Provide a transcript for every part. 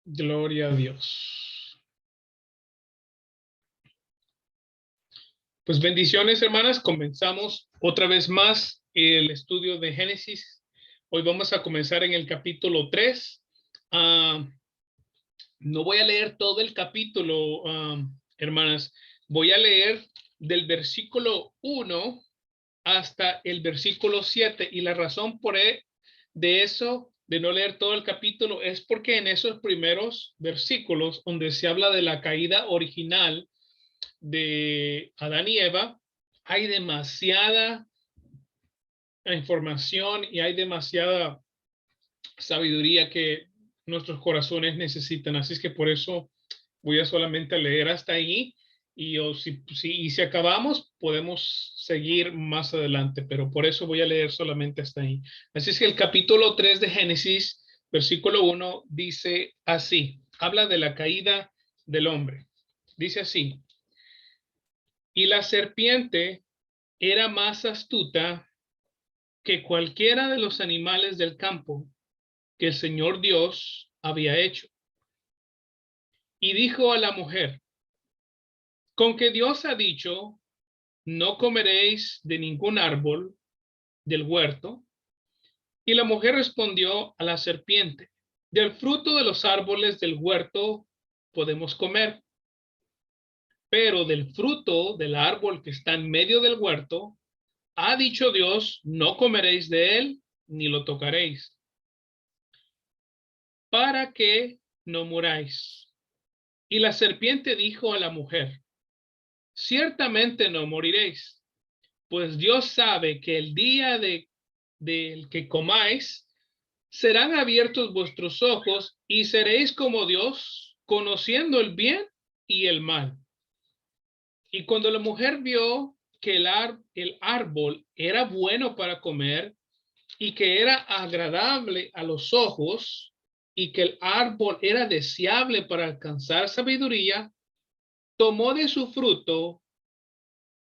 Gloria a Dios. Pues bendiciones, hermanas. Comenzamos otra vez más el estudio de Génesis. Hoy vamos a comenzar en el capítulo 3. No voy a leer todo el capítulo, hermanas. Voy a leer del versículo 1 hasta el versículo 7. Y la razón de eso, de no leer todo el capítulo, es porque en esos primeros versículos donde se habla de la caída original de Adán y Eva, hay demasiada información y hay demasiada sabiduría que nuestros corazones necesitan. Así es que por eso voy a solamente leer hasta ahí y si acabamos podemos seguir más adelante, pero por eso voy a leer solamente hasta ahí. Así es que el capítulo 3 de Génesis, versículo 1, dice así, habla de la caída del hombre. Dice así: y la serpiente era más astuta que cualquiera de los animales del campo que el Señor Dios había hecho. Y dijo a la mujer: con que Dios ha dicho, no comeréis de ningún árbol del huerto. Y la mujer respondió a la serpiente: del fruto de los árboles del huerto podemos comer, pero del fruto del árbol que está en medio del huerto, ha dicho Dios, no comeréis de él, ni lo tocaréis, para que no muráis. Y la serpiente dijo a la mujer: ciertamente no moriréis, pues Dios sabe que el día del que comáis, serán abiertos vuestros ojos y seréis como Dios, conociendo el bien y el mal. Y cuando la mujer vio que el árbol era bueno para comer y que era agradable a los ojos y que el árbol era deseable para alcanzar sabiduría, tomó de su fruto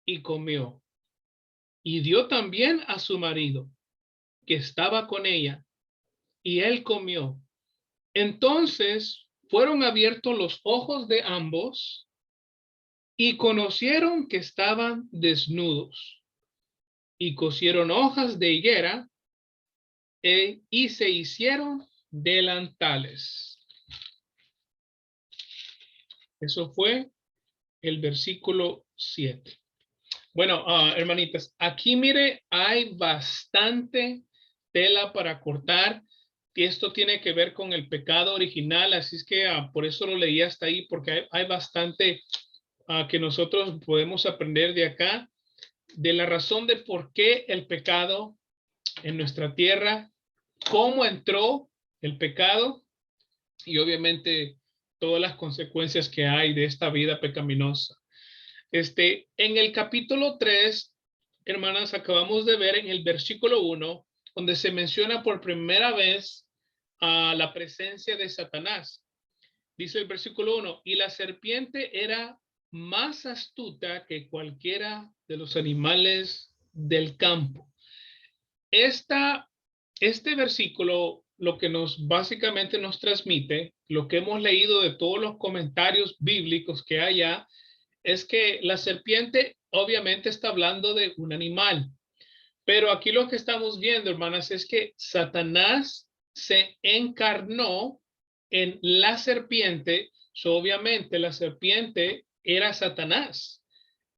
y comió. Y dio también a su marido, que estaba con ella, y él comió. Entonces fueron abiertos los ojos de ambos y conocieron que estaban desnudos, y cosieron hojas de higuera y se hicieron delantales. Eso fue el versículo 7. Bueno, hermanitas, aquí mire, hay bastante tela para cortar y esto tiene que ver con el pecado original, así es que por eso lo leí hasta ahí, porque hay bastante que nosotros podemos aprender de acá, de la razón de por qué el pecado en nuestra tierra, cómo entró el pecado y obviamente todas las consecuencias que hay de esta vida pecaminosa. En el capítulo 3, hermanas, acabamos de ver en el versículo 1, donde se menciona por primera vez a la presencia de Satanás. Dice el versículo 1, y la serpiente era más astuta que cualquiera de los animales del campo. Este versículo lo que básicamente nos transmite, lo que hemos leído de todos los comentarios bíblicos que hay allá, es que la serpiente obviamente está hablando de un animal, pero aquí lo que estamos viendo, hermanas, es que Satanás se encarnó en la serpiente. Obviamente la serpiente era Satanás,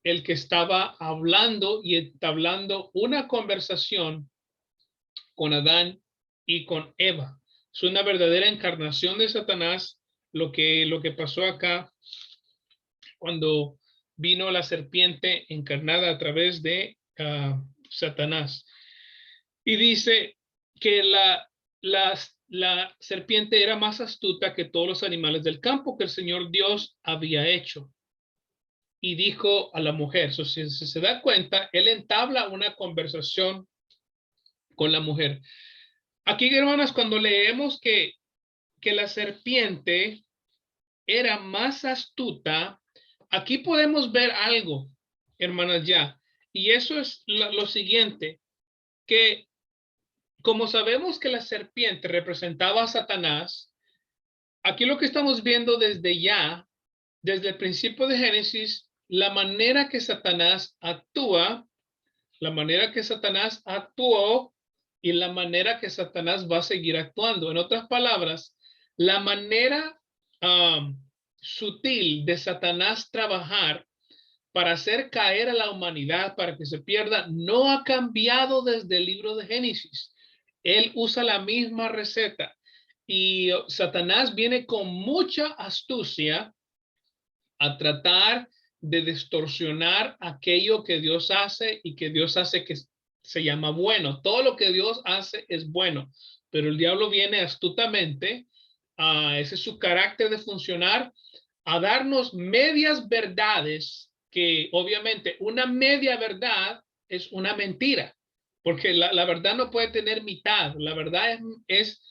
el que estaba hablando y entablando una conversación con Adán y con Eva. Es una verdadera encarnación de Satanás lo que pasó acá cuando vino la serpiente encarnada a través de Satanás. Y dice que la serpiente era más astuta que todos los animales del campo que el Señor Dios había hecho. Y dijo a la mujer, si se da cuenta, él entabla una conversación con la mujer. Aquí, hermanas, cuando leemos que la serpiente era más astuta, aquí podemos ver algo, hermanas, ya. Y eso es lo siguiente, que como sabemos que la serpiente representaba a Satanás, aquí lo que estamos viendo desde el principio de Génesis, la manera que Satanás actúa, la manera que Satanás actuó y la manera que Satanás va a seguir actuando. En otras palabras, la manera sutil de Satanás trabajar para hacer caer a la humanidad, para que se pierda, no ha cambiado desde el libro de Génesis. Él usa la misma receta y Satanás viene con mucha astucia a tratar de distorsionar aquello que Dios hace y que Dios hace que se llama bueno. Todo lo que Dios hace es bueno, pero el diablo viene astutamente, ese es su carácter de funcionar, a darnos medias verdades, que obviamente una media verdad es una mentira, porque la verdad no puede tener mitad. La verdad es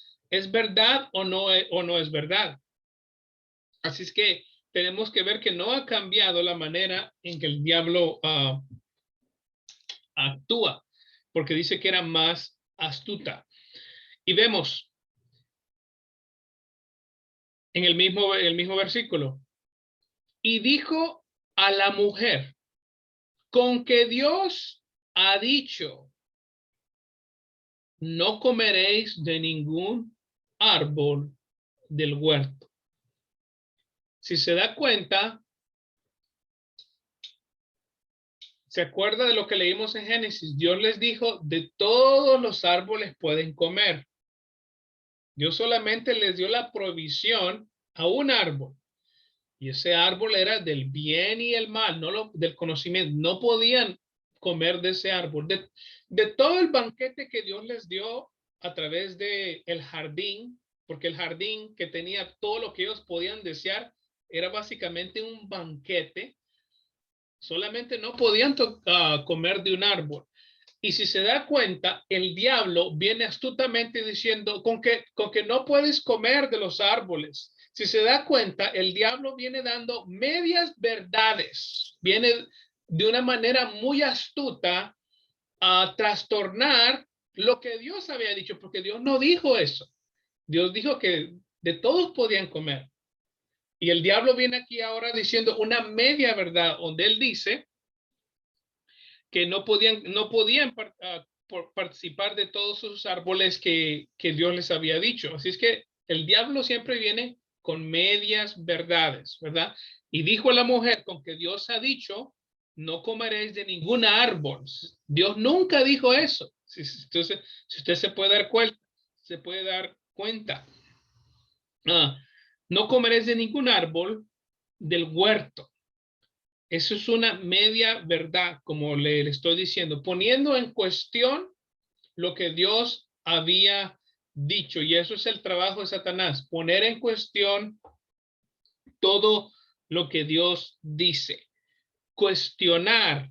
verdad o no es verdad. Así es que tenemos que ver que no ha cambiado la manera en que el diablo actúa, porque dice que era más astuta. Y vemos en el mismo versículo, y dijo a la mujer, con que Dios ha dicho, no comeréis de ningún árbol del huerto. Si se da cuenta, ¿se acuerda de lo que leímos en Génesis? Dios les dijo, de todos los árboles pueden comer. Dios solamente les dio la provisión a un árbol. Y ese árbol era del bien y el mal, no del conocimiento. No podían comer de ese árbol. De todo el banquete que Dios les dio a través de el jardín, porque el jardín que tenía todo lo que ellos podían desear, era básicamente un banquete. Solamente no podían comer de un árbol. Y si se da cuenta, el diablo viene astutamente diciendo con que no puedes comer de los árboles. Si se da cuenta, el diablo viene dando medias verdades, viene de una manera muy astuta a trastornar lo que Dios había dicho, porque Dios no dijo eso. Dios dijo que de todos podían comer. Y el diablo viene aquí ahora diciendo una media verdad, donde él dice que no podían participar de todos esos árboles que Dios les había dicho. Así es que el diablo siempre viene con medias verdades, ¿verdad? Y dijo a la mujer, con que Dios ha dicho, no comeréis de ningún árbol. Dios nunca dijo eso. Entonces, si usted se puede dar cuenta. No comeréis de ningún árbol del huerto. Eso es una media verdad, como le estoy diciendo, poniendo en cuestión lo que Dios había dicho. Y eso es el trabajo de Satanás, poner en cuestión todo lo que Dios dice. Cuestionar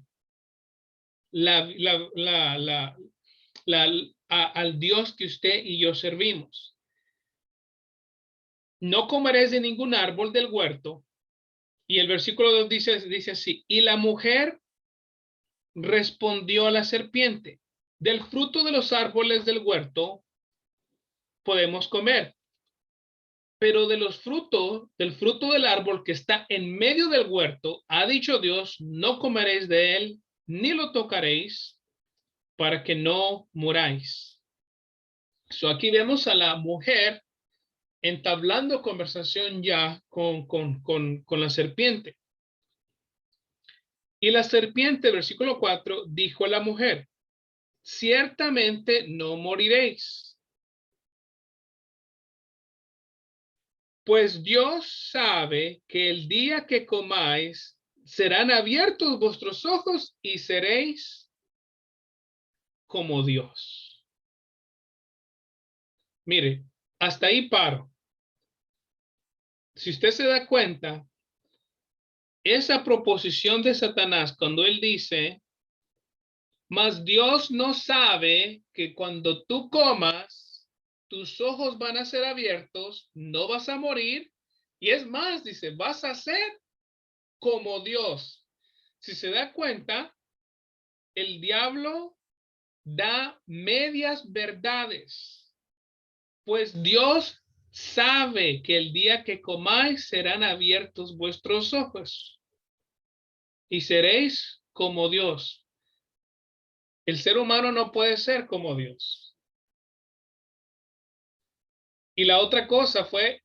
al Dios que usted y yo servimos. No comeréis de ningún árbol del huerto. Y el versículo 2 dice así, y la mujer respondió a la serpiente, del fruto de los árboles del huerto podemos comer, pero del fruto del árbol que está en medio del huerto, ha dicho Dios, no comeréis de él, ni lo tocaréis, para que no muráis. Aquí vemos a la mujer entablando conversación ya con la serpiente. Y la serpiente, versículo 4, dijo a la mujer, ciertamente no moriréis. Pues Dios sabe que el día que comáis, serán abiertos vuestros ojos y seréis como Dios. Mire, hasta ahí paro. Si usted se da cuenta, esa proposición de Satanás, cuando él dice, mas Dios no sabe que cuando tú comas, tus ojos van a ser abiertos, no vas a morir, y es más, dice, vas a ser como Dios. Si se da cuenta, el diablo da medias verdades, pues Dios sabe que el día que comáis serán abiertos vuestros ojos y seréis como Dios. El ser humano no puede ser como Dios. Y la otra cosa fue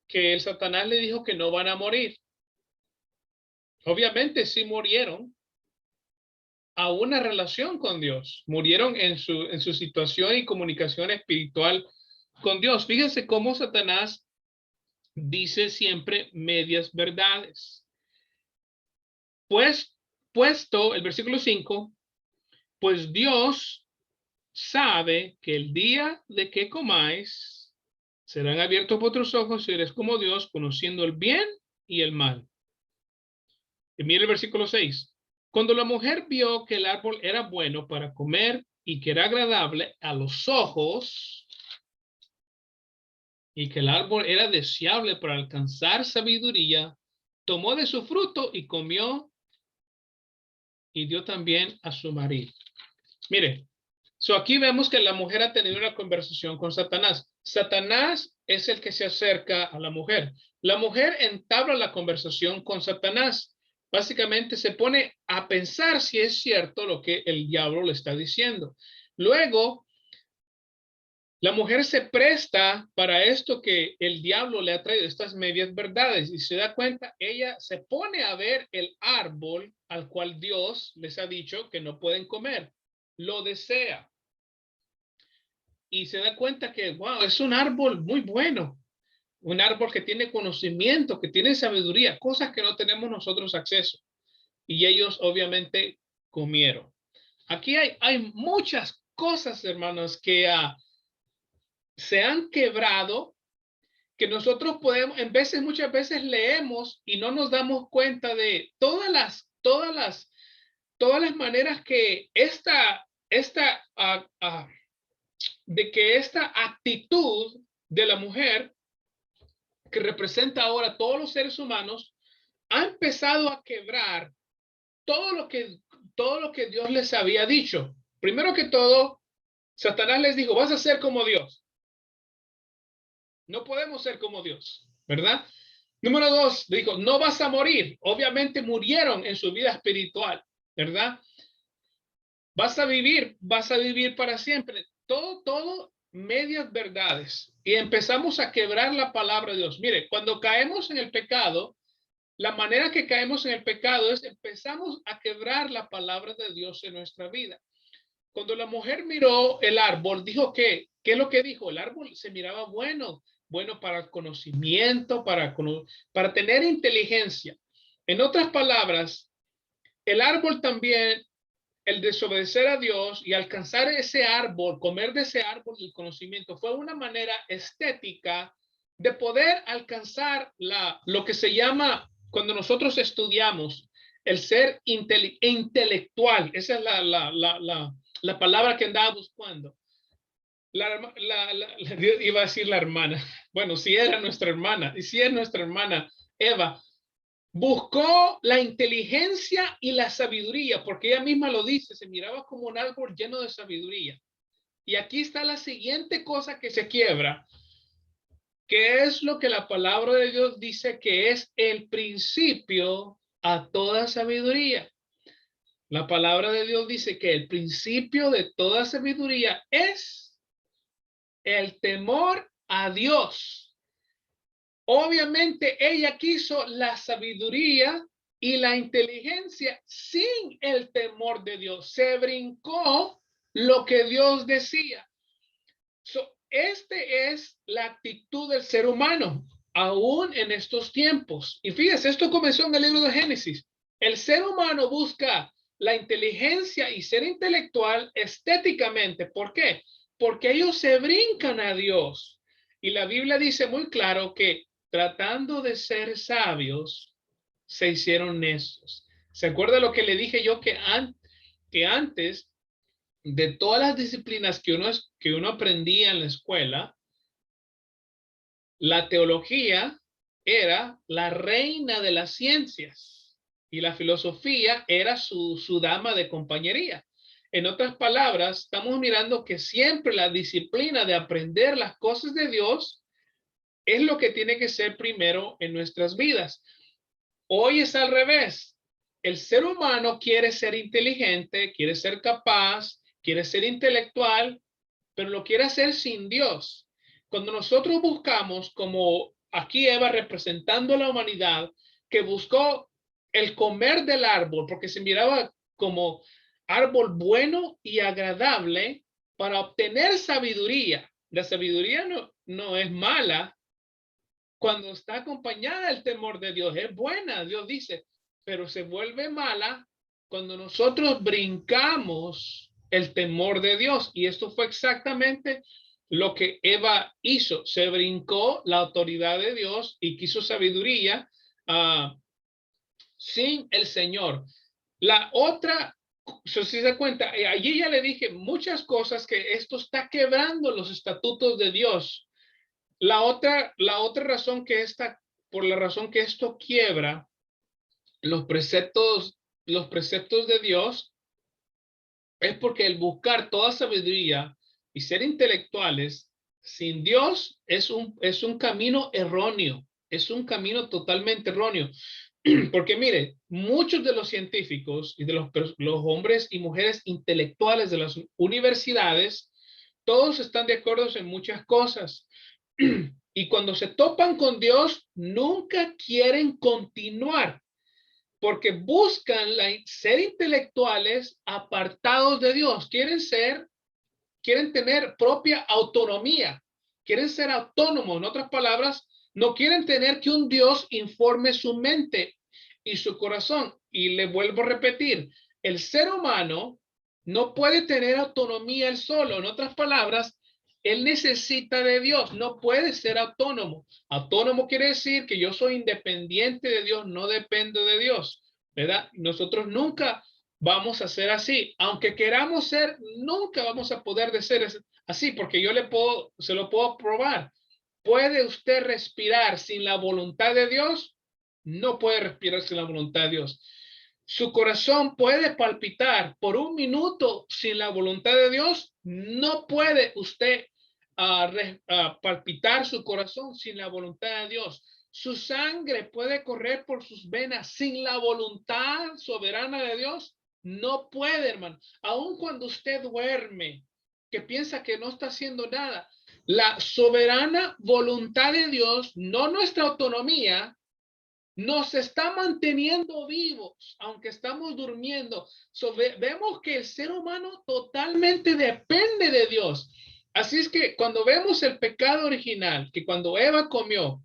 que el Satanás le dijo que no van a morir. Obviamente sí murieron a una relación con Dios, murieron en su situación y comunicación espiritual con Dios. Fíjense cómo Satanás dice siempre medias verdades. Pues, puesto el versículo 5, pues Dios sabe que el día de que comáis serán abiertos vuestros ojos y seréis como Dios, conociendo el bien y el mal. Y mire el versículo 6. Cuando la mujer vio que el árbol era bueno para comer y que era agradable a los ojos y que el árbol era deseable para alcanzar sabiduría, tomó de su fruto y comió y dio también a su marido. Mire, aquí vemos que la mujer ha tenido una conversación con Satanás. Satanás es el que se acerca a la mujer. La mujer entabla la conversación con Satanás. Básicamente se pone a pensar si es cierto lo que el diablo le está diciendo. Luego, la mujer se presta para esto que el diablo le ha traído, estas medias verdades, y se da cuenta, ella se pone a ver el árbol al cual Dios les ha dicho que no pueden comer. Lo desea. Y se da cuenta que, wow, es un árbol muy bueno. Un árbol que tiene conocimiento, que tiene sabiduría, cosas que no tenemos nosotros acceso. Y ellos obviamente comieron. Aquí hay muchas cosas, hermanos, que se han quebrado, que nosotros podemos, muchas veces leemos y no nos damos cuenta de todas las maneras que de que esta actitud de la mujer que representa ahora a todos los seres humanos ha empezado a quebrar todo lo que todo lo que Dios les había dicho. Primero que todo, Satanás les dijo, vas a ser como Dios. No podemos ser como Dios, ¿verdad? Número dos, dijo, no vas a morir. Obviamente murieron en su vida espiritual, ¿verdad? Vas a vivir para siempre. Todo medias verdades. Y empezamos a quebrar la palabra de Dios. Mire, cuando caemos en el pecado, la manera que caemos en el pecado es empezamos a quebrar la palabra de Dios en nuestra vida. Cuando la mujer miró el árbol, dijo que, ¿qué es lo que dijo? El árbol se miraba bueno, bueno para el conocimiento, para tener inteligencia. En otras palabras, el árbol también, el desobedecer a Dios y alcanzar ese árbol, comer de ese árbol del conocimiento, fue una manera estética de poder alcanzar lo que se llama, cuando nosotros estudiamos, el ser intelectual. Esa es la palabra que andaba buscando. Iba a decir la hermana. Bueno, si era nuestra hermana, y si es nuestra hermana Eva, buscó la inteligencia y la sabiduría, porque ella misma lo dice, se miraba como un árbol lleno de sabiduría. Y aquí está la siguiente cosa que se quiebra, que es lo que la palabra de Dios dice que es el principio a toda sabiduría. La palabra de Dios dice que el principio de toda sabiduría es el temor a Dios. Obviamente ella quiso la sabiduría y la inteligencia sin el temor de Dios. Se brincó lo que Dios decía. Este es la actitud del ser humano, aún en estos tiempos. Y fíjese, esto comenzó en el libro de Génesis. El ser humano busca la inteligencia y ser intelectual estéticamente. ¿Por qué? Porque ellos se brincan a Dios. Y la Biblia dice muy claro que tratando de ser sabios, se hicieron necios. ¿Se acuerda lo que le dije yo que antes de todas las disciplinas que uno aprendía en la escuela, la teología era la reina de las ciencias y la filosofía era su dama de compañería? En otras palabras, estamos mirando que siempre la disciplina de aprender las cosas de Dios es lo que tiene que ser primero en nuestras vidas. Hoy es al revés. El ser humano quiere ser inteligente, quiere ser capaz, quiere ser intelectual, pero lo quiere hacer sin Dios. Cuando nosotros buscamos, como aquí Eva representando a la humanidad, que buscó el comer del árbol, porque se miraba como árbol bueno y agradable para obtener sabiduría. La sabiduría no es mala cuando está acompañada del temor de Dios. Es buena, Dios dice, pero se vuelve mala cuando nosotros brincamos el temor de Dios. Y esto fue exactamente lo que Eva hizo. Se brincó la autoridad de Dios y quiso sabiduría sin el Señor. La otra, si se da cuenta, allí ya le dije muchas cosas que esto está quebrando los estatutos de Dios. La otra razón que por la razón que esto quiebra los preceptos de Dios, es porque el buscar toda sabiduría y ser intelectuales sin Dios es un camino erróneo, es un camino totalmente erróneo. Porque mire, muchos de los científicos y de los hombres y mujeres intelectuales de las universidades, todos están de acuerdo en muchas cosas. Y cuando se topan con Dios, nunca quieren continuar porque buscan ser intelectuales apartados de Dios. Quieren tener propia autonomía, quieren ser autónomos. En otras palabras, no quieren tener que un Dios informe su mente y su corazón. Y le vuelvo a repetir, el ser humano no puede tener autonomía él solo. En otras palabras, él necesita de Dios, no puede ser autónomo. Autónomo quiere decir que yo soy independiente de Dios, no dependo de Dios, ¿verdad? Nosotros nunca vamos a ser así. Aunque queramos ser, nunca vamos a poder ser así, porque se lo puedo probar. ¿Puede usted respirar sin la voluntad de Dios? No puede respirar sin la voluntad de Dios. Su corazón puede palpitar por un minuto sin la voluntad de Dios. No puede usted palpitar su corazón sin la voluntad de Dios. Su sangre puede correr por sus venas sin la voluntad soberana de Dios. No puede, hermano. Aun cuando usted duerme, que piensa que no está haciendo nada, la soberana voluntad de Dios, no nuestra autonomía, nos está manteniendo vivos, aunque estamos durmiendo. Vemos que el ser humano totalmente depende de Dios. Así es que cuando vemos el pecado original, que cuando Eva comió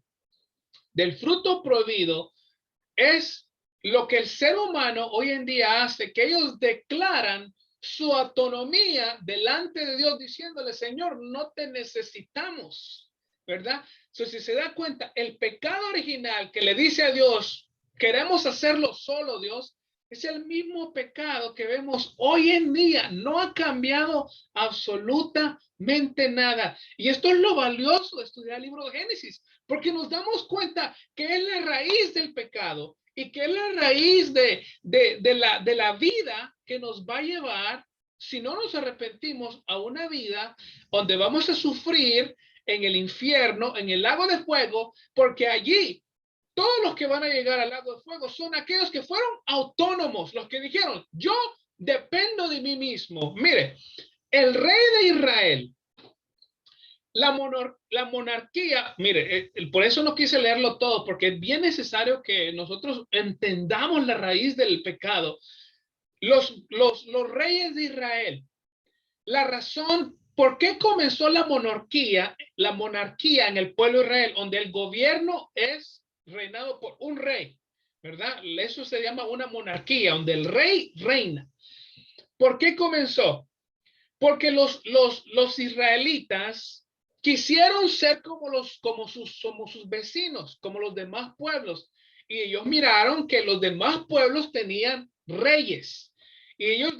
del fruto prohibido, es lo que el ser humano hoy en día hace, que ellos declaran su autonomía delante de Dios, diciéndole, Señor, no te necesitamos, ¿verdad? Si se da cuenta, el pecado original que le dice a Dios, queremos hacerlo solo, Dios, es el mismo pecado que vemos hoy en día. No ha cambiado absolutamente nada. Y esto es lo valioso de estudiar el libro de Génesis, porque nos damos cuenta que es la raíz del pecado y que es la raíz de la vida que nos va a llevar, si no nos arrepentimos, a una vida donde vamos a sufrir en el infierno, en el lago de fuego, porque allí todos los que van a llegar al lago de fuego son aquellos que fueron autónomos, los que dijeron, yo dependo de mí mismo. Mire, el rey de Israel, la monarquía, mire, por eso no quise leerlo todo, porque es bien necesario que nosotros entendamos la raíz del pecado. Los reyes de Israel, la razón por qué comenzó la monarquía en el pueblo de Israel, donde el gobierno es reinado por un rey, ¿verdad? Eso se llama una monarquía, donde el rey reina. ¿Por qué comenzó? Porque los israelitas quisieron ser como sus vecinos, como los demás pueblos. Y ellos miraron que los demás pueblos tenían reyes. Y ellos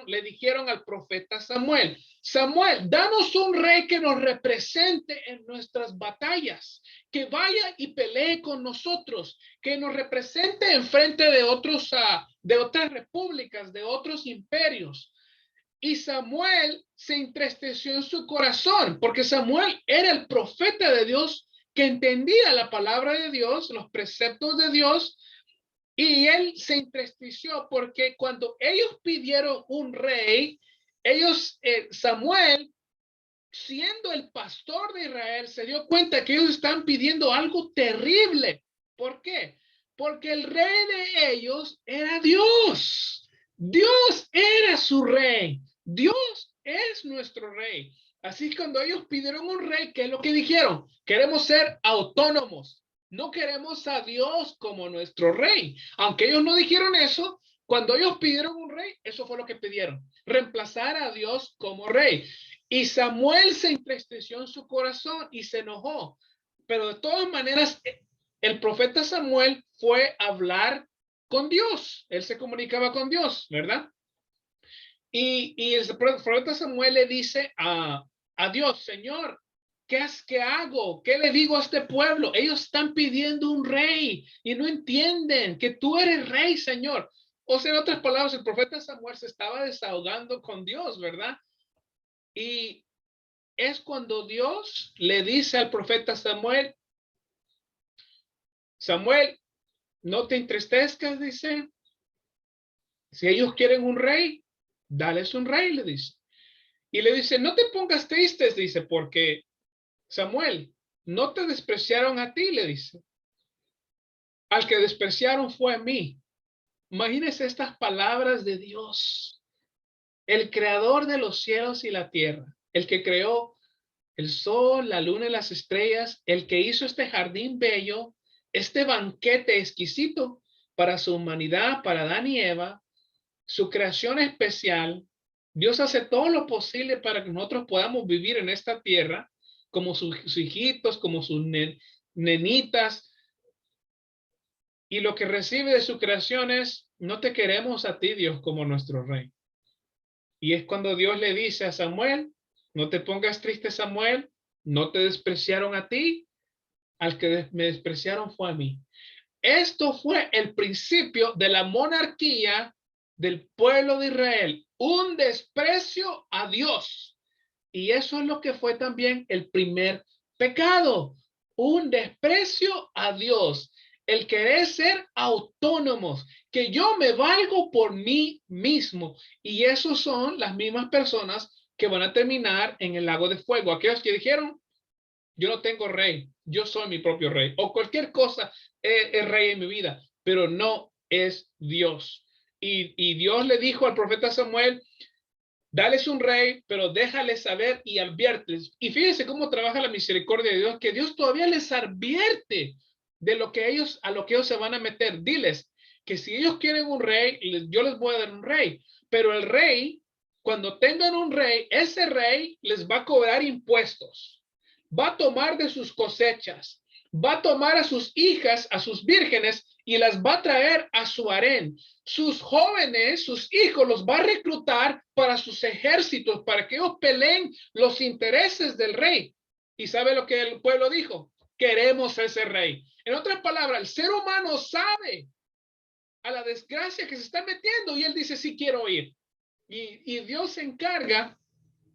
le dijeron al profeta Samuel, Samuel, danos un rey que nos represente en nuestras batallas, que vaya y pelee con nosotros, que nos represente en frente de otras repúblicas, de otros imperios. Y Samuel se entristeció en su corazón, porque Samuel era el profeta de Dios que entendía la palabra de Dios, los preceptos de Dios, y él se entristeció porque cuando ellos pidieron un rey, Samuel, siendo el pastor de Israel, se dio cuenta que ellos están pidiendo algo terrible. ¿Por qué? Porque el rey de ellos era Dios. Dios era su rey. Dios es nuestro rey. Así que cuando ellos pidieron un rey, ¿qué es lo que dijeron? Queremos ser autónomos. No queremos a Dios como nuestro rey. Aunque ellos no dijeron eso, cuando ellos pidieron un rey, eso fue lo que pidieron. Reemplazar a Dios como rey. Y Samuel se entristeció en su corazón y se enojó. Pero de todas maneras, el profeta Samuel fue a hablar con Dios. Él se comunicaba con Dios, ¿verdad? Y el profeta Samuel le dice a Dios, Señor, ¿qué hago? ¿Qué le digo a este pueblo? Ellos están pidiendo un rey y no entienden que tú eres rey, Señor. O sea, en otras palabras, el profeta Samuel se estaba desahogando con Dios, ¿verdad? Y es cuando Dios le dice al profeta Samuel, Samuel, no te entristezcas, dice, si ellos quieren un rey, dales un rey, le dice. Y le dice, no te pongas tristes, dice, porque Samuel, no te despreciaron a ti, le dice. Al que despreciaron fue a mí. Imagínese estas palabras de Dios, el creador de los cielos y la tierra, el que creó el sol, la luna y las estrellas, el que hizo este jardín bello, este banquete exquisito para su humanidad, para Adán y Eva, su creación especial. Dios hace todo lo posible para que nosotros podamos vivir en esta tierra como sus hijitos, como sus nenitas. Y lo que recibe de su creación es, no te queremos a ti, Dios, como nuestro rey. Y es cuando Dios le dice a Samuel, no te pongas triste, Samuel, no te despreciaron a ti, al que me despreciaron fue a mí. Esto fue el principio de la monarquía del pueblo de Israel, un desprecio a Dios. Y eso es lo que fue también el primer pecado, un desprecio a Dios, el querer ser autónomos, que yo me valgo por mí mismo. Y esos son las mismas personas que van a terminar en el lago de fuego. Aquellos que dijeron, yo no tengo rey, yo soy mi propio rey, o cualquier cosa es rey en mi vida, pero no es Dios. Y Dios le dijo al profeta Samuel, dales un rey, pero déjales saber y adviertes. Y fíjense cómo trabaja la misericordia de Dios, que Dios todavía les advierte de lo que ellos, a lo que ellos se van a meter. Diles que si ellos quieren un rey, yo les voy a dar un rey, pero el rey, cuando tengan un rey, ese rey les va a cobrar impuestos, va a tomar de sus cosechas, va a tomar a sus hijas, a sus vírgenes, y las va a traer a su harén. Sus jóvenes, sus hijos, los va a reclutar para sus ejércitos, para que ellos peleen los intereses del rey. ¿Y sabe lo que el pueblo dijo? Queremos ese rey. En otras palabras, el ser humano sabe a la desgracia que se está metiendo y él dice, sí quiero ir. Y Dios se encarga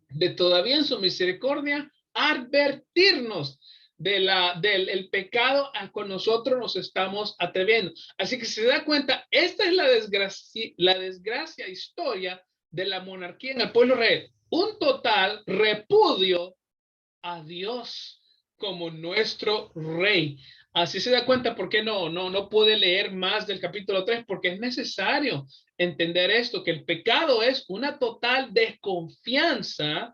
de todavía en su misericordia advertirnos del el pecado al que nosotros nos estamos atreviendo. Así que se da cuenta, esta es la desgracia historia de la monarquía en el pueblo rey. Un total repudio a Dios como nuestro rey. Así se da cuenta por qué no puede leer más del capítulo 3, porque es necesario entender esto, que el pecado es una total desconfianza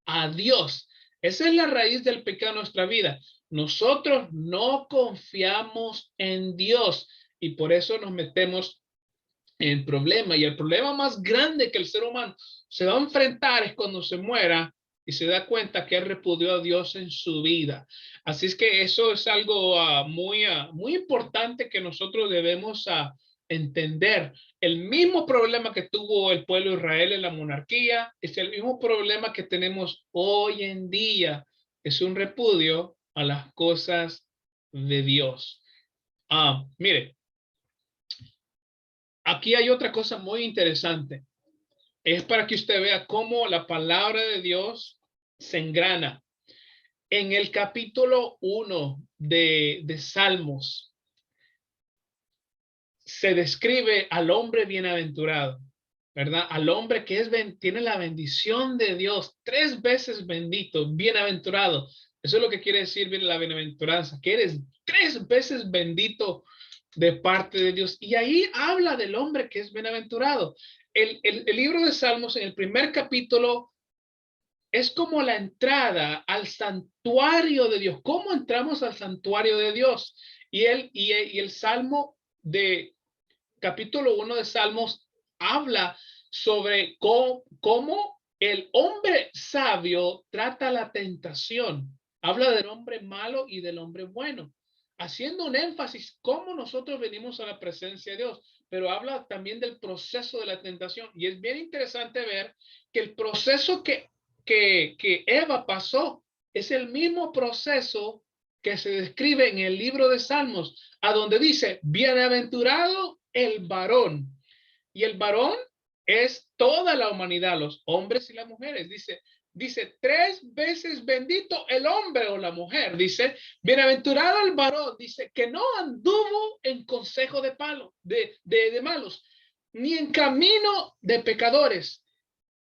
a Dios. Esa es la raíz del pecado en nuestra vida. Nosotros no confiamos en Dios y por eso nos metemos en problema. Y el problema más grande que el ser humano se va a enfrentar es cuando se muera y se da cuenta que él repudió a Dios en su vida. Así es que eso es algo muy importante que nosotros debemos entender. El mismo problema que tuvo el pueblo de Israel en la monarquía es el mismo problema que tenemos hoy en día. Es un repudio a las cosas de Dios. Mire, aquí hay otra cosa muy interesante. Es para que usted vea cómo la palabra de Dios se engrana. En el capítulo 1 de Salmos se describe al hombre bienaventurado, ¿verdad? Al hombre que tiene la bendición de Dios, 3 veces bendito, bienaventurado. Eso es lo que quiere decir bien la bienaventuranza, que eres 3 veces bendito de parte de Dios. Y ahí habla del hombre que es bienaventurado. El libro de Salmos, en el primer capítulo, es como la entrada al santuario de Dios. ¿Cómo entramos al santuario de Dios? Y el Salmo de capítulo 1 de Salmos habla sobre cómo el hombre sabio trata la tentación. Habla del hombre malo y del hombre bueno, haciendo un énfasis cómo nosotros venimos a la presencia de Dios, pero habla también del proceso de la tentación. Y es bien interesante ver que el proceso que Eva pasó es el mismo proceso que se describe en el libro de Salmos, a donde dice, bienaventurado el varón. Y el varón es toda la humanidad, los hombres y las mujeres. Dice 3 veces bendito el hombre o la mujer. Dice, bienaventurado el varón. Dice que no anduvo en consejo de malos, ni en camino de pecadores,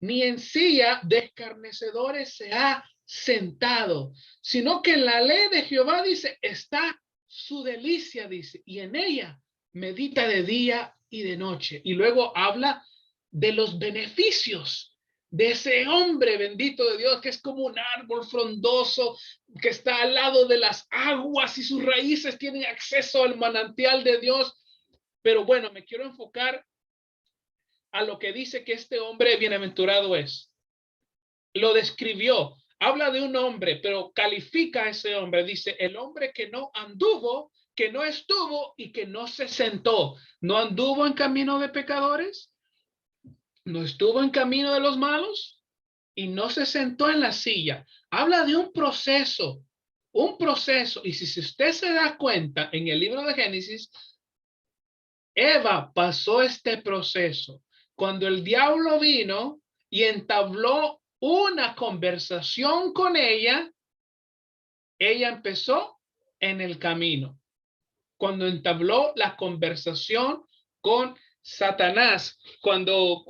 ni en silla de escarnecedores se ha sentado, sino que en la ley de Jehová, dice, está su delicia, dice, y en ella medita de día y de noche. Y luego habla de los beneficios de ese hombre bendito de Dios, que es como un árbol frondoso, que está al lado de las aguas y sus raíces tienen acceso al manantial de Dios. Pero bueno, me quiero enfocar a lo que dice que este hombre bienaventurado es. Lo describió, habla de un hombre, pero califica a ese hombre. Dice, el hombre que no anduvo, que no estuvo y que no se sentó. No anduvo en camino de pecadores, no estuvo en camino de los malos y no se sentó en la silla. Habla de un proceso, un proceso. Y si usted se da cuenta, en el libro de Génesis, Eva pasó este proceso. Cuando el diablo vino y entabló una conversación con ella empezó en el camino. Cuando entabló la conversación con Satanás, cuando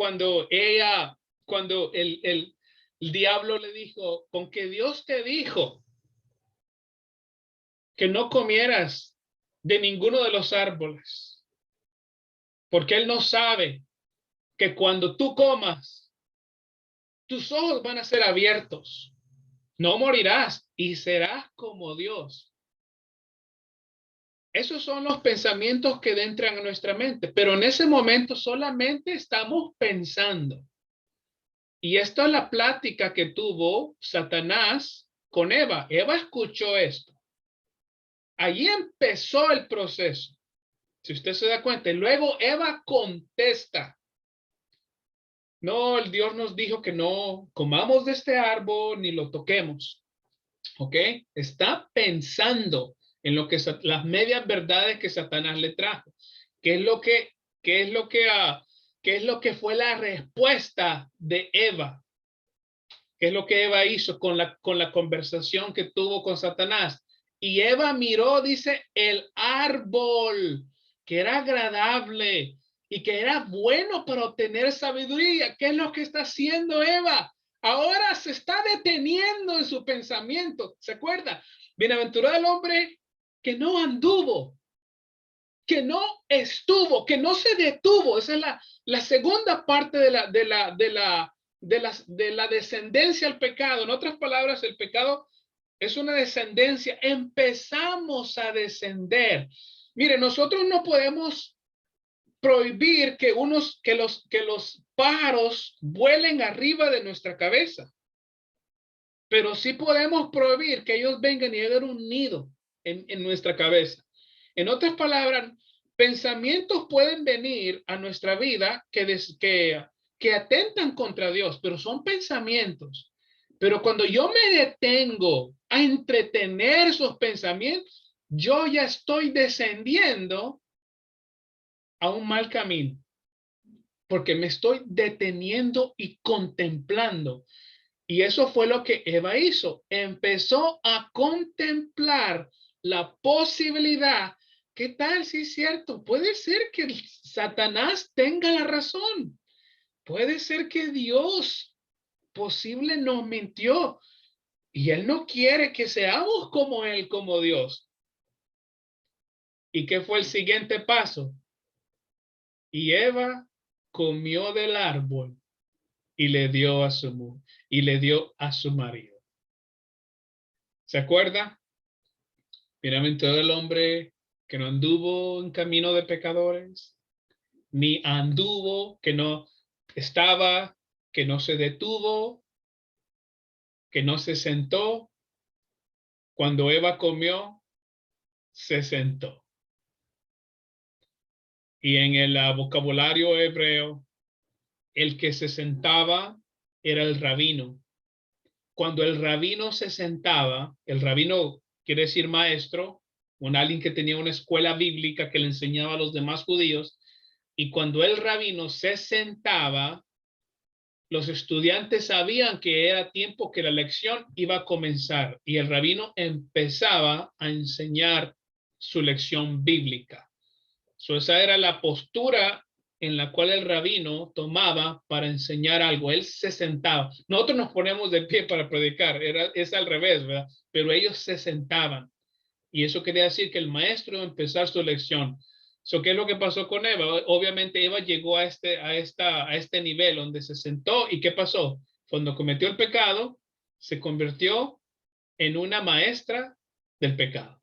el diablo le dijo, con que Dios te dijo que no comieras de ninguno de los árboles, porque él no sabe que cuando tú comas, tus ojos van a ser abiertos, no morirás y serás como Dios. Esos son los pensamientos que entran a nuestra mente, pero en ese momento solamente estamos pensando. Y esta es la plática que tuvo Satanás con Eva. Eva escuchó esto. Allí empezó el proceso. Si usted se da cuenta, y luego Eva contesta. No, el Dios nos dijo que no comamos de este árbol ni lo toquemos. ¿Ok? Está pensando en lo que las medias verdades que Satanás le trajo. ¿Qué es lo que, qué es lo que, qué es lo que fue la respuesta de Eva? ¿Qué es lo que Eva hizo con la conversación que tuvo con Satanás? Y Eva miró, dice, el árbol que era agradable y que era bueno para obtener sabiduría. ¿Qué es lo que está haciendo Eva? Ahora se está deteniendo en su pensamiento. ¿Se acuerda? Bienaventurado el hombre que no anduvo, que no estuvo, que no se detuvo. Esa es la segunda parte de la descendencia al pecado. En otras palabras, el pecado es una descendencia. Empezamos a descender. Mire, nosotros no podemos prohibir que los pájaros vuelen arriba de nuestra cabeza, pero sí podemos prohibir que ellos vengan y hagan un nido en nuestra cabeza. En otras palabras, pensamientos pueden venir a nuestra vida que atentan contra Dios, pero son pensamientos. Pero cuando yo me detengo a entretener esos pensamientos, yo ya estoy descendiendo a un mal camino, porque me estoy deteniendo y contemplando. Y eso fue lo que Eva hizo. Empezó a contemplar la posibilidad. ¿Qué tal si es cierto? Puede ser que Satanás tenga la razón. Puede ser que Dios posible nos mintió y él no quiere que seamos como él, como Dios. ¿Y qué fue el siguiente paso? Y Eva comió del árbol y le dio a su marido. ¿Se acuerda? Bienaventurado el hombre que no anduvo en camino de pecadores, ni anduvo, que no estaba, que no se detuvo, que no se sentó. Cuando Eva comió, se sentó. Y en el vocabulario hebreo, el que se sentaba era el rabino. Cuando el rabino se sentaba, el rabino quiere decir maestro, alguien que tenía una escuela bíblica que le enseñaba a los demás judíos, y cuando el rabino se sentaba, los estudiantes sabían que era tiempo que la lección iba a comenzar y el rabino empezaba a enseñar su lección bíblica. Esa era la postura en la cual el rabino tomaba para enseñar algo. Él se sentaba. Nosotros nos ponemos de pie para predicar. Es al revés, ¿verdad? Pero ellos se sentaban. Y eso quería decir que el maestro iba a empezar su lección. ¿Qué es lo que pasó con Eva? Obviamente Eva llegó a este nivel donde se sentó. ¿Y qué pasó? Cuando cometió el pecado, se convirtió en una maestra del pecado.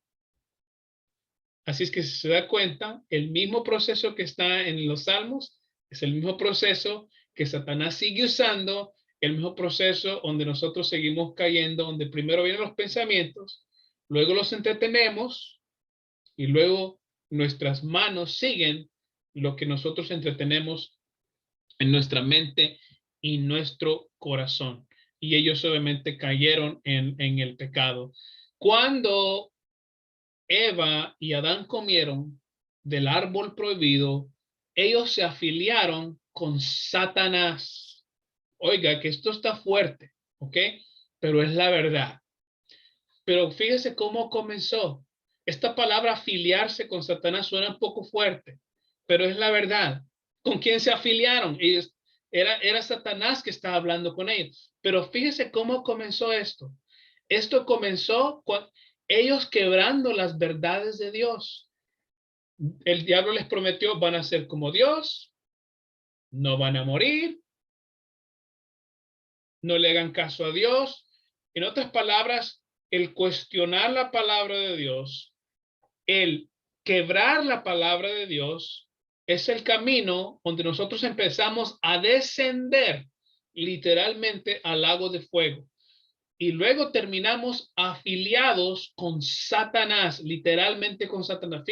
Así es que si se da cuenta, el mismo proceso que está en los Salmos es el mismo proceso que Satanás sigue usando, el mismo proceso donde nosotros seguimos cayendo, donde primero vienen los pensamientos, luego los entretenemos y luego nuestras manos siguen lo que nosotros entretenemos en nuestra mente y nuestro corazón. Y ellos obviamente cayeron en el pecado. Cuando Eva y Adán comieron del árbol prohibido, ellos se afiliaron con Satanás. Oiga, que esto está fuerte, ¿ok? Pero es la verdad. Pero fíjese cómo comenzó. Esta palabra afiliarse con Satanás suena un poco fuerte, pero es la verdad. ¿Con quién se afiliaron? Era Satanás que estaba hablando con ellos. Pero fíjese cómo comenzó esto. Esto comenzó con ellos quebrando las verdades de Dios. El diablo les prometió, van a ser como Dios, no van a morir, no le hagan caso a Dios. En otras palabras, el cuestionar la palabra de Dios, el quebrar la palabra de Dios, es el camino donde nosotros empezamos a descender literalmente al lago de fuego. Y luego terminamos afiliados con Satanás, literalmente con Satanás.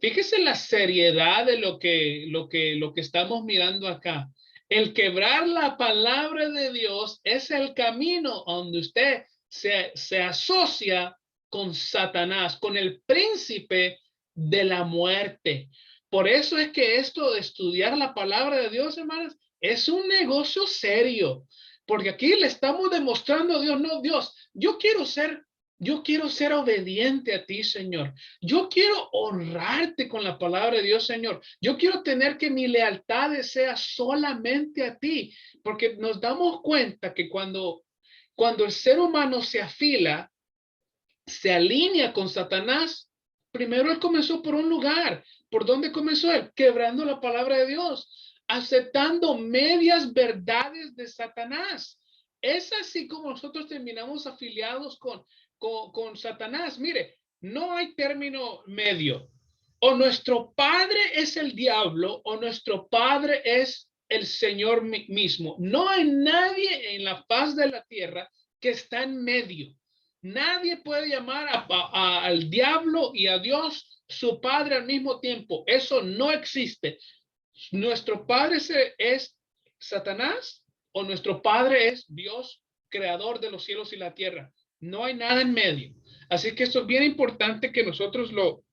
Fíjese la seriedad de lo que estamos mirando acá. El quebrar la palabra de Dios es el camino donde usted se asocia con Satanás, con el príncipe de la muerte. Por eso es que esto de estudiar la palabra de Dios, hermanos, es un negocio serio. Porque aquí le estamos demostrando a Dios, no, Dios, yo quiero ser obediente a ti, Señor. Yo quiero honrarte con la palabra de Dios, Señor. Yo quiero tener que mi lealtad sea solamente a ti, porque nos damos cuenta que cuando el ser humano se afila, se alinea con Satanás, primero él comenzó por un lugar. ¿Por dónde comenzó él? Quebrando la palabra de Dios, aceptando medias verdades de Satanás. Es así como nosotros terminamos afiliados con Satanás. Mire, no hay término medio. O nuestro padre es el diablo o nuestro padre es el Señor mismo. No hay nadie en la faz de la tierra que está en medio. Nadie puede llamar al diablo y a Dios su padre al mismo tiempo. Eso no existe. Nuestro padre es Satanás o nuestro padre es Dios, creador de los cielos y la tierra. No hay nada en medio. Así que esto es bien importante que nosotros lo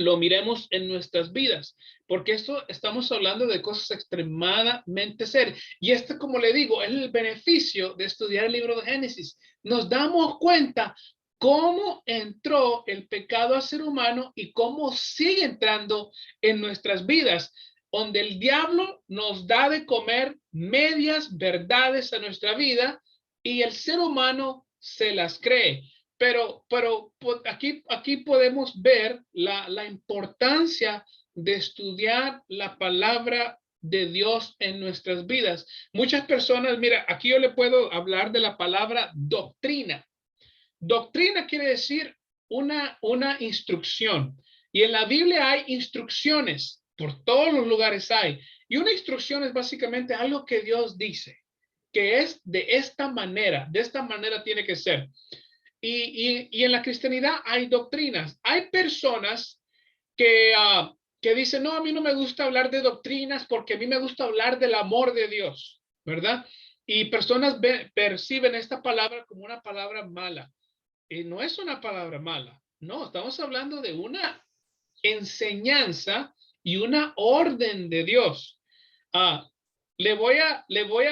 lo miremos en nuestras vidas, porque esto estamos hablando de cosas extremadamente serias. Y esto, como le digo, es el beneficio de estudiar el libro de Génesis. Nos damos cuenta cómo entró el pecado al ser humano y cómo sigue entrando en nuestras vidas, donde el diablo nos da de comer medias verdades a nuestra vida y el ser humano se las cree. Pero aquí podemos ver la importancia de estudiar la palabra de Dios en nuestras vidas. Muchas personas, mira, aquí yo le puedo hablar de la palabra doctrina. Doctrina quiere decir una instrucción. Y en la Biblia hay instrucciones, por todos los lugares hay. Y una instrucción es básicamente algo que Dios dice, que es de esta manera tiene que ser. Y en la cristianidad hay doctrinas. Hay personas que dicen, no, a mí no me gusta hablar de doctrinas porque a mí me gusta hablar del amor de Dios, ¿verdad? Y personas perciben esta palabra como una palabra mala. Y no es una palabra mala. No, estamos hablando de una enseñanza y una orden de Dios. Ah, le voy a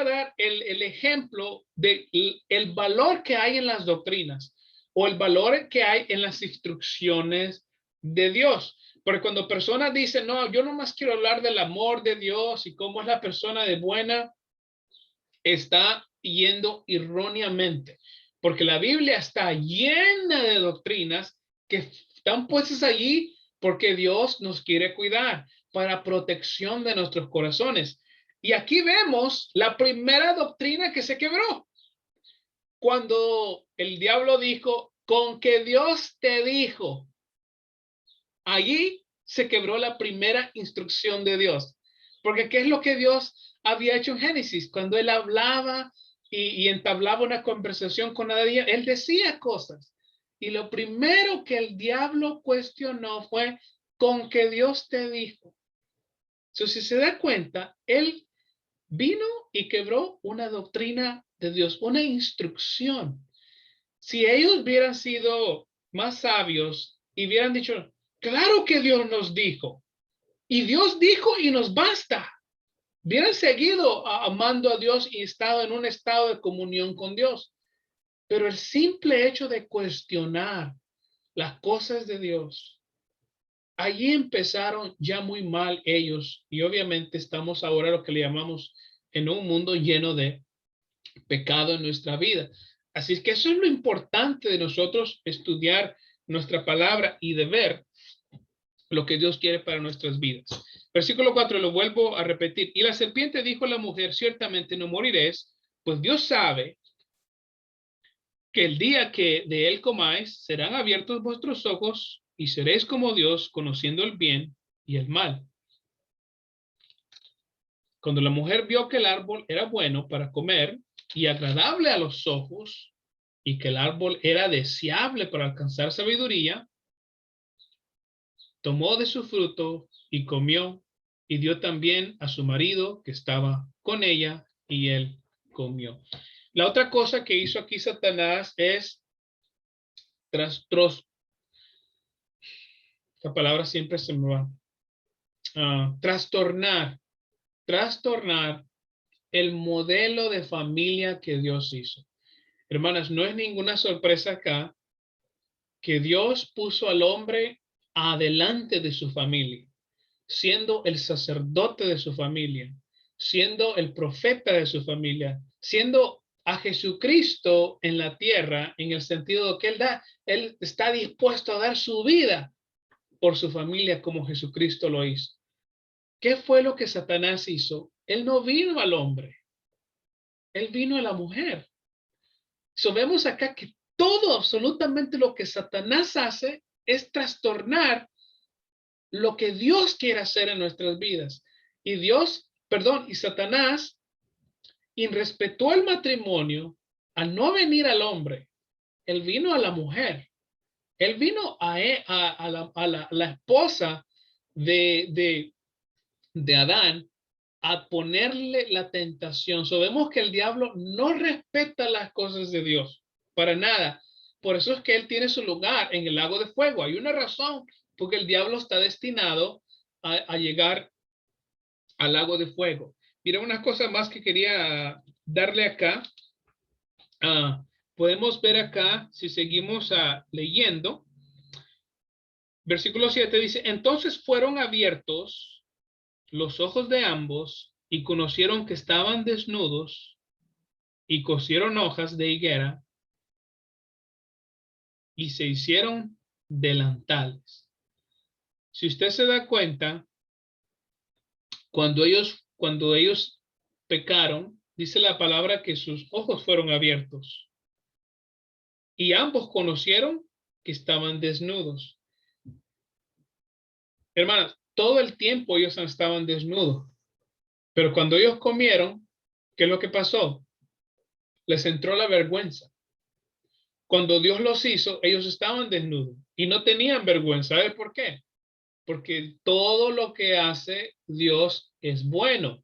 dar el ejemplo de el valor que hay en las doctrinas o el valor que hay en las instrucciones de Dios. Porque cuando personas dicen, no, yo nomás quiero hablar del amor de Dios y cómo es la persona de buena, está yendo erróneamente. Porque la Biblia está llena de doctrinas que están puestas allí porque Dios nos quiere cuidar para protección de nuestros corazones. Y aquí vemos la primera doctrina que se quebró. Cuando el diablo dijo, con que Dios te dijo, allí se quebró la primera instrucción de Dios. Porque ¿qué es lo que Dios había hecho en Génesis? Cuando él hablaba y entablaba una conversación con nadie, él decía cosas. Y lo primero que el diablo cuestionó fue, con que Dios te dijo. Entonces, si se da cuenta, él vino y quebró una doctrina de Dios, una instrucción. Si ellos hubieran sido más sabios y hubieran dicho, claro que Dios nos dijo, y Dios dijo y nos basta, hubieran seguido amando a Dios y estado en un estado de comunión con Dios. Pero el simple hecho de cuestionar las cosas de Dios, allí empezaron ya muy mal ellos, y obviamente estamos ahora lo que le llamamos en un mundo lleno de pecado en nuestra vida. Así es que eso es lo importante de nosotros estudiar nuestra palabra y de ver lo que Dios quiere para nuestras vidas. Versículo 4, lo vuelvo a repetir. Y la serpiente dijo a la mujer, ciertamente no moriréis, pues Dios sabe que el día que de él comáis, serán abiertos vuestros ojos y seréis como Dios, conociendo el bien y el mal. Cuando la mujer vio que el árbol era bueno para comer y agradable a los ojos, y que el árbol era deseable para alcanzar sabiduría, tomó de su fruto y comió, y dio también a su marido que estaba con ella, y él comió. La otra cosa que hizo aquí Satanás es esta palabra siempre se me va, trastornar el modelo de familia que Dios hizo. Hermanas, no es ninguna sorpresa acá que Dios puso al hombre adelante de su familia, siendo el sacerdote de su familia, siendo el profeta de su familia, siendo a Jesucristo en la tierra, en el sentido de que él está dispuesto a dar su vida por su familia como Jesucristo lo hizo. ¿Qué fue lo que Satanás hizo? Él no vino al hombre, él vino a la mujer. Vemos acá que todo, absolutamente lo que Satanás hace es trastornar lo que Dios quiere hacer en nuestras vidas. Y Satanás irrespetó el matrimonio al no venir al hombre. Él vino a la mujer. Él vino a la esposa de Adán a ponerle la tentación. Vemos que el diablo no respeta las cosas de Dios para nada. Por eso es que él tiene su lugar en el lago de fuego. Hay una razón porque el diablo está destinado a llegar al lago de fuego. Mira, una cosa más que quería darle acá. Podemos ver acá, si seguimos leyendo, versículo 7 dice, entonces fueron abiertos los ojos de ambos y conocieron que estaban desnudos y cosieron hojas de higuera y se hicieron delantales. Si usted se da cuenta, cuando ellos pecaron, dice la palabra que sus ojos fueron abiertos y ambos conocieron que estaban desnudos. Hermanas, todo el tiempo ellos estaban desnudos, pero cuando ellos comieron, ¿qué es lo que pasó? Les entró la vergüenza. Cuando Dios los hizo, ellos estaban desnudos y no tenían vergüenza. ¿Sabe por qué? Porque todo lo que hace Dios es bueno.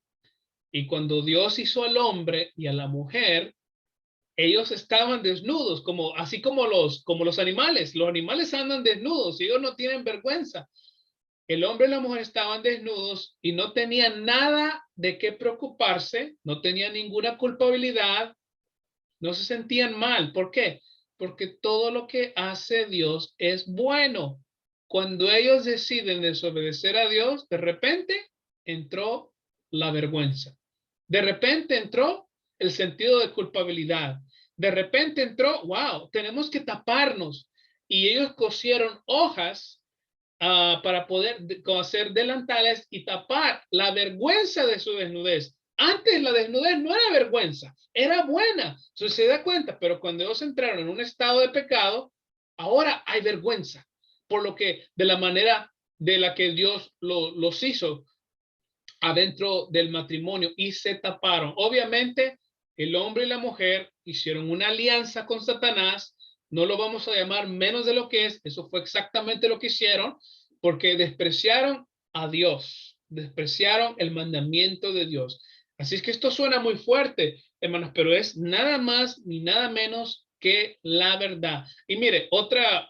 Y cuando Dios hizo al hombre y a la mujer, ellos estaban desnudos, así como los animales. Los animales andan desnudos y ellos no tienen vergüenza. El hombre y la mujer estaban desnudos y no tenían nada de qué preocuparse, no tenían ninguna culpabilidad, no se sentían mal. ¿Por qué? Porque todo lo que hace Dios es bueno. Cuando ellos deciden desobedecer a Dios, de repente entró la vergüenza. De repente entró el sentido de culpabilidad. De repente entró, wow, tenemos que taparnos. Y ellos cosieron hojas para poder hacer delantales y tapar la vergüenza de su desnudez. Antes la desnudez no era vergüenza, era buena. Entonces se da cuenta, pero cuando ellos entraron en un estado de pecado, ahora hay vergüenza por lo que de la manera de la que Dios los hizo adentro del matrimonio y se taparon. Obviamente, el hombre y la mujer hicieron una alianza con Satanás. No lo vamos a llamar menos de lo que es. Eso fue exactamente lo que hicieron porque despreciaron a Dios, despreciaron el mandamiento de Dios. Así es que esto suena muy fuerte, hermanos, pero es nada más ni nada menos que la verdad. Y mire, otra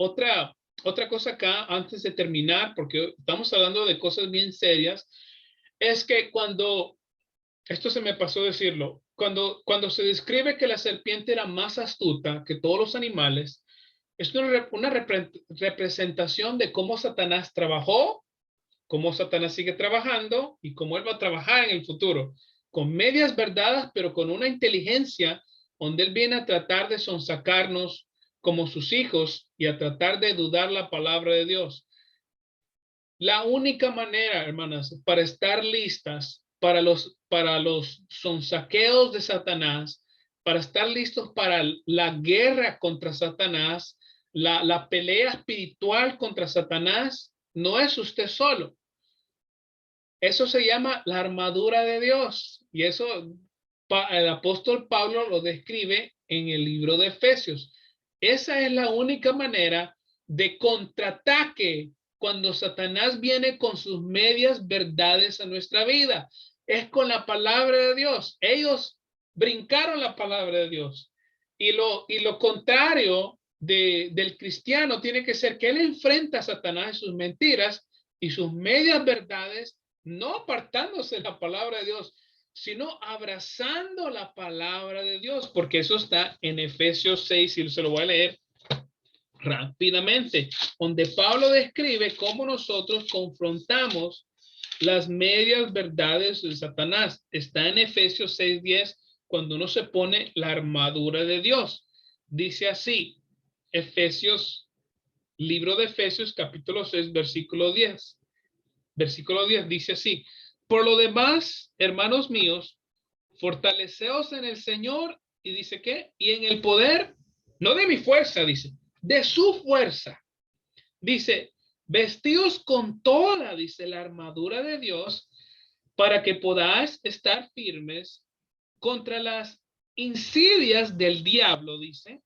cosa acá antes de terminar, porque estamos hablando de cosas bien serias, es que esto se me pasó decirlo, cuando se describe que la serpiente era más astuta que todos los animales, es una representación de cómo Satanás trabajó, cómo Satanás sigue trabajando y cómo él va a trabajar en el futuro, con medias verdades, pero con una inteligencia donde él viene a tratar de sonsacarnos como sus hijos y a tratar de dudar la palabra de Dios. La única manera, hermanas, para estar listas para los sonsaqueos de Satanás, para estar listos para la guerra contra Satanás, la pelea espiritual contra Satanás, no es usted solo. Eso se llama la armadura de Dios. Y eso el apóstol Pablo lo describe en el libro de Efesios. Esa es la única manera de contraataque cuando Satanás viene con sus medias verdades a nuestra vida. Es con la palabra de Dios. Ellos brincaron la palabra de Dios. Y lo contrario del cristiano tiene que ser que él enfrenta a Satanás y sus mentiras y sus medias verdades, no apartándose de la palabra de Dios, sino abrazando la palabra de Dios, porque eso está en Efesios 6 y se lo voy a leer rápidamente, donde Pablo describe cómo nosotros confrontamos las medias verdades de Satanás. Está en Efesios 6:10, cuando uno se pone la armadura de Dios. Dice así, libro de Efesios, capítulo 6, versículo 10. Versículo 10 dice así: por lo demás, hermanos míos, fortaleceos en el Señor, y dice que, y en el poder, no de mi fuerza, dice, de su fuerza. Dice, vestidos con toda, dice, la armadura de Dios, para que podáis estar firmes contra las insidias del diablo, dice,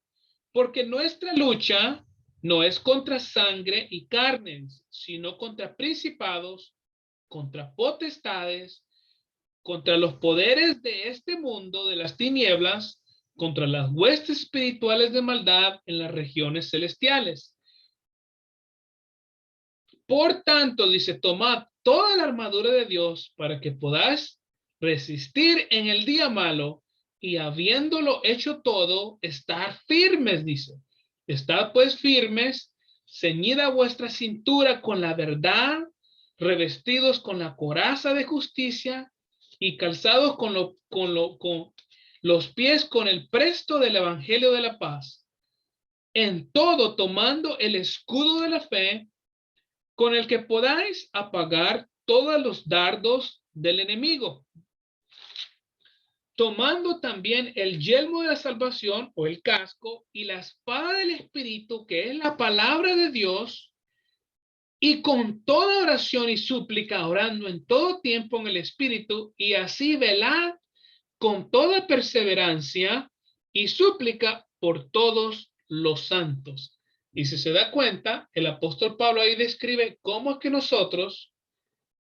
porque nuestra lucha no es contra sangre y carne, sino contra principados, contra potestades, contra los poderes de este mundo, de las tinieblas, contra las huestes espirituales de maldad en las regiones celestiales. Por tanto, dice, tomad toda la armadura de Dios para que podáis resistir en el día malo y habiéndolo hecho todo, estar firmes, dice. Estad pues firmes, ceñida vuestra cintura con la verdad, revestidos con la coraza de justicia y calzados con los pies con el presto del evangelio de la paz. En todo tomando el escudo de la fe, con el que podáis apagar todos los dardos del enemigo, tomando también el yelmo de la salvación o el casco y la espada del Espíritu, que es la palabra de Dios, y con toda oración y súplica, orando en todo tiempo en el Espíritu, y así velad con toda perseverancia y súplica por todos los santos. Y si se da cuenta, el apóstol Pablo ahí describe cómo es que nosotros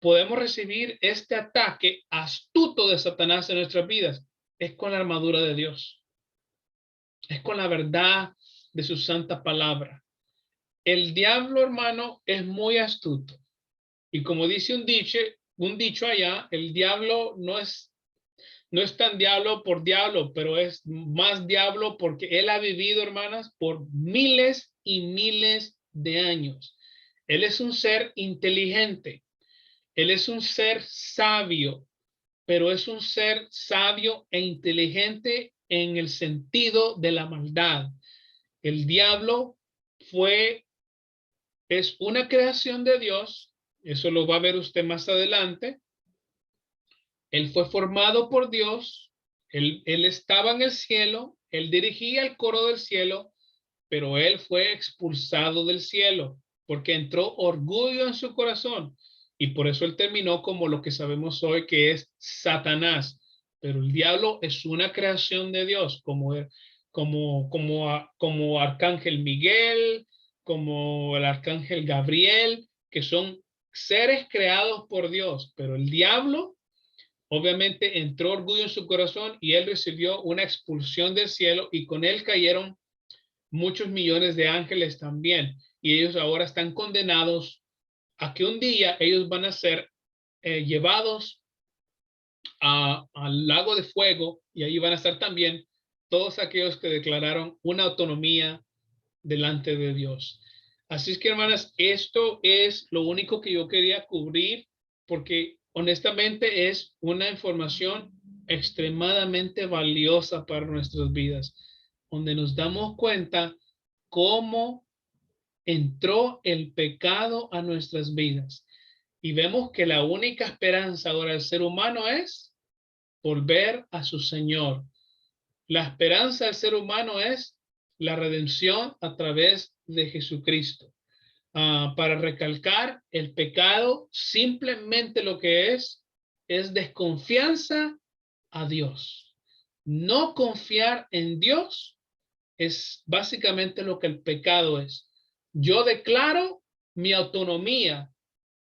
podemos recibir este ataque astuto de Satanás en nuestras vidas. Es con la armadura de Dios. Es con la verdad de su santa palabra. El diablo, hermano, es muy astuto. Y como dice un dicho allá, el diablo no es tan diablo por diablo, pero es más diablo porque él ha vivido, hermanas, por miles y miles de años. Él es un ser inteligente. Él es un ser sabio, pero es un ser sabio e inteligente en el sentido de la maldad. El diablo es una creación de Dios, eso lo va a ver usted más adelante. Él fue formado por Dios, él estaba en el cielo, él dirigía el coro del cielo, pero él fue expulsado del cielo porque entró orgullo en su corazón y por eso él terminó como lo que sabemos hoy que es Satanás. Pero el diablo es una creación de Dios, como Arcángel Miguel, como el Arcángel Gabriel, que son seres creados por Dios, pero el diablo obviamente entró orgullo en su corazón y él recibió una expulsión del cielo y con él cayeron muchos millones de ángeles también. Y ellos ahora están condenados a que un día ellos van a ser llevados al lago de fuego y ahí van a estar también todos aquellos que declararon una autonomía delante de Dios. Así es que, hermanas, esto es lo único que yo quería cubrir porque honestamente es una información extremadamente valiosa para nuestras vidas, donde nos damos cuenta cómo entró el pecado a nuestras vidas. Y vemos que la única esperanza ahora del ser humano es volver a su Señor. La esperanza del ser humano es la redención a través de Jesucristo. Para recalcar, el pecado simplemente lo que es desconfianza a Dios. No confiar en Dios es básicamente lo que el pecado es. Yo declaro mi autonomía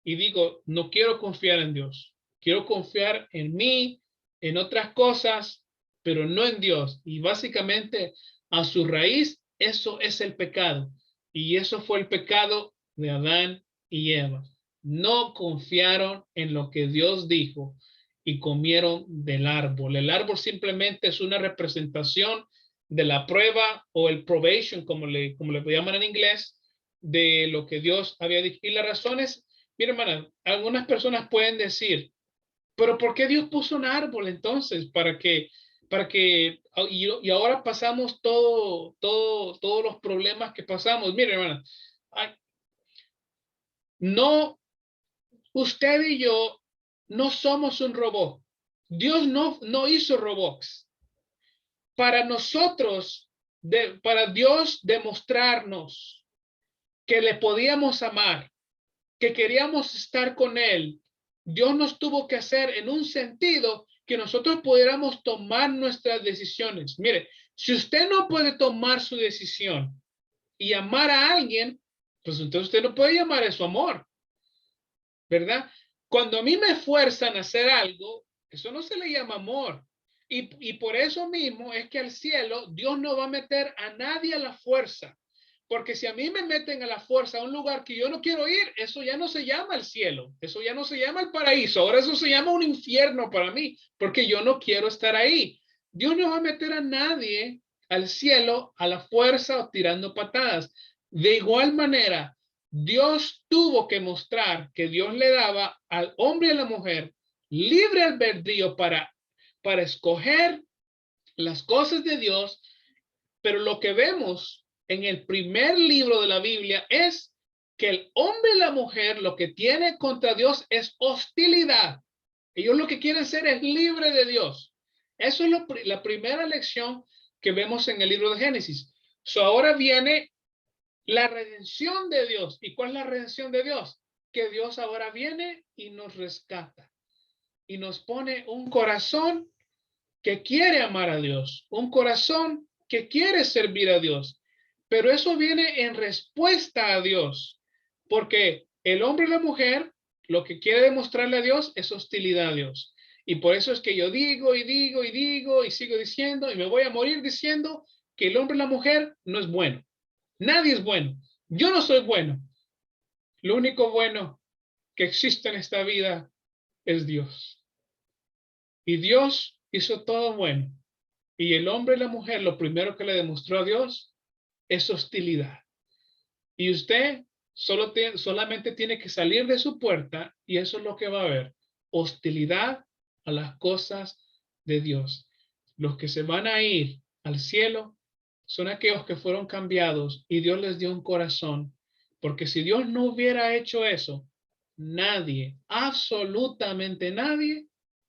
y digo, no quiero confiar en Dios. Quiero confiar en mí, en otras cosas, pero no en Dios. Y básicamente a su raíz, eso es el pecado. Y eso fue el pecado de Adán y Eva. No confiaron en lo que Dios dijo y comieron del árbol. El árbol simplemente es una representación de la prueba o el probation, como le llaman en inglés, de lo que Dios había dicho. Y las razones, mira, hermana, algunas personas pueden decir, pero ¿por qué Dios puso un árbol entonces? Y ahora pasamos todos los problemas que pasamos. Mire, hermana, no, usted y yo no somos un robot. Dios no hizo robots. Para nosotros, para Dios demostrarnos que le podíamos amar, que queríamos estar con Él, Dios nos tuvo que hacer en un sentido que nosotros pudiéramos tomar nuestras decisiones. Mire, si usted no puede tomar su decisión y amar a alguien, pues entonces usted no puede llamar eso amor, ¿verdad? Cuando a mí me fuerzan a hacer algo, eso no se le llama amor. Y por eso mismo es que al cielo Dios no va a meter a nadie a la fuerza, Porque si a mí me meten a la fuerza a un lugar que yo no quiero ir, eso ya no se llama el cielo, eso ya no se llama el paraíso, ahora eso se llama un infierno para mí, porque yo no quiero estar ahí. Dios no va a meter a nadie al cielo a la fuerza o tirando patadas. De igual manera, Dios tuvo que mostrar que Dios le daba al hombre y a la mujer libre albedrío para escoger las cosas de Dios, pero lo que vemos en el primer libro de la Biblia es que el hombre y la mujer lo que tiene contra Dios es hostilidad. Ellos lo que quieren ser es libre de Dios. Eso es la primera lección que vemos en el libro de Génesis. Ahora viene la redención de Dios. ¿Y cuál es la redención de Dios? Que Dios ahora viene y nos rescata y nos pone un corazón que quiere amar a Dios, un corazón que quiere servir a Dios. Pero eso viene en respuesta a Dios, porque el hombre y la mujer lo que quiere demostrarle a Dios es hostilidad a Dios. Y por eso es que yo digo y digo y digo y sigo diciendo y me voy a morir diciendo que el hombre y la mujer no es bueno. Nadie es bueno. Yo no soy bueno. Lo único bueno que existe en esta vida es Dios. Y Dios hizo todo bueno. Y el hombre y la mujer, lo primero que le demostró a Dios es hostilidad. Y usted solamente tiene que salir de su puerta y eso es lo que va a haber. Hostilidad a las cosas de Dios. Los que se van a ir al cielo son aquellos que fueron cambiados y Dios les dio un corazón. Porque si Dios no hubiera hecho eso, nadie, absolutamente nadie,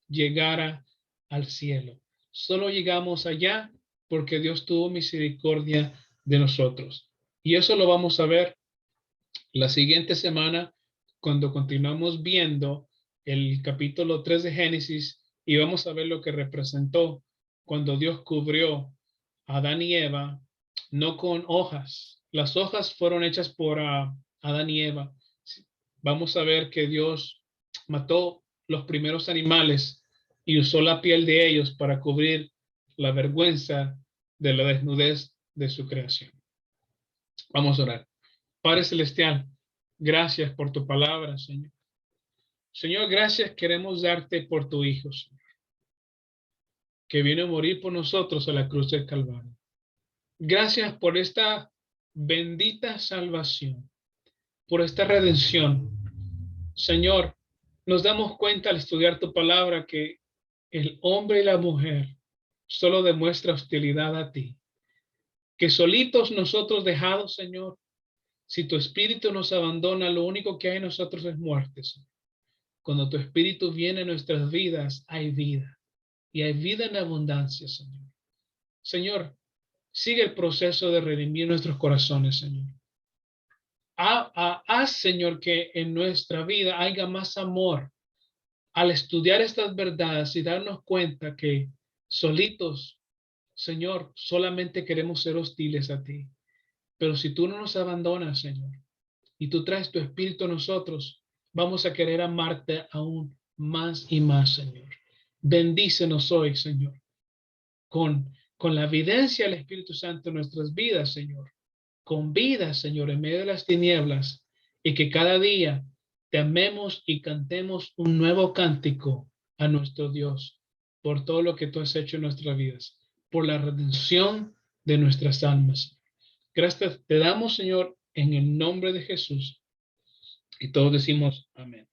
llegara al cielo. Solo llegamos allá porque Dios tuvo misericordia de nosotros. Y eso lo vamos a ver la siguiente semana cuando continuamos viendo el capítulo 3 de Génesis y vamos a ver lo que representó cuando Dios cubrió a Adán y Eva, no con hojas. Las hojas fueron hechas por Adán y Eva. Vamos a ver que Dios mató los primeros animales y usó la piel de ellos para cubrir la vergüenza de la desnudez de su creación. Vamos a orar. Padre Celestial, gracias por tu palabra, Señor. Señor, gracias queremos darte por tu Hijo, Señor, que vino a morir por nosotros a la cruz del Calvario. Gracias por esta bendita salvación, por esta redención. Señor, nos damos cuenta al estudiar tu palabra que el hombre y la mujer solo demuestra hostilidad a ti, que solitos nosotros dejados, Señor, si tu espíritu nos abandona, lo único que hay en nosotros es muerte, Señor. Cuando tu espíritu viene a nuestras vidas, hay vida. Y hay vida en abundancia, Señor. Señor, sigue el proceso de redimir nuestros corazones, Señor. Haz, Señor, que en nuestra vida haya más amor al estudiar estas verdades y darnos cuenta que solitos, Señor, solamente queremos ser hostiles a ti. Pero si tú no nos abandonas, Señor, y tú traes tu espíritu a nosotros, vamos a querer amarte aún más y más, Señor. Bendícenos hoy, Señor, con la evidencia del Espíritu Santo en nuestras vidas, Señor. Con vida, Señor, en medio de las tinieblas, y que cada día te amemos y cantemos un nuevo cántico a nuestro Dios por todo lo que tú has hecho en nuestras vidas, por la redención de nuestras almas. Gracias te damos, Señor, en el nombre de Jesús. Y todos decimos amén.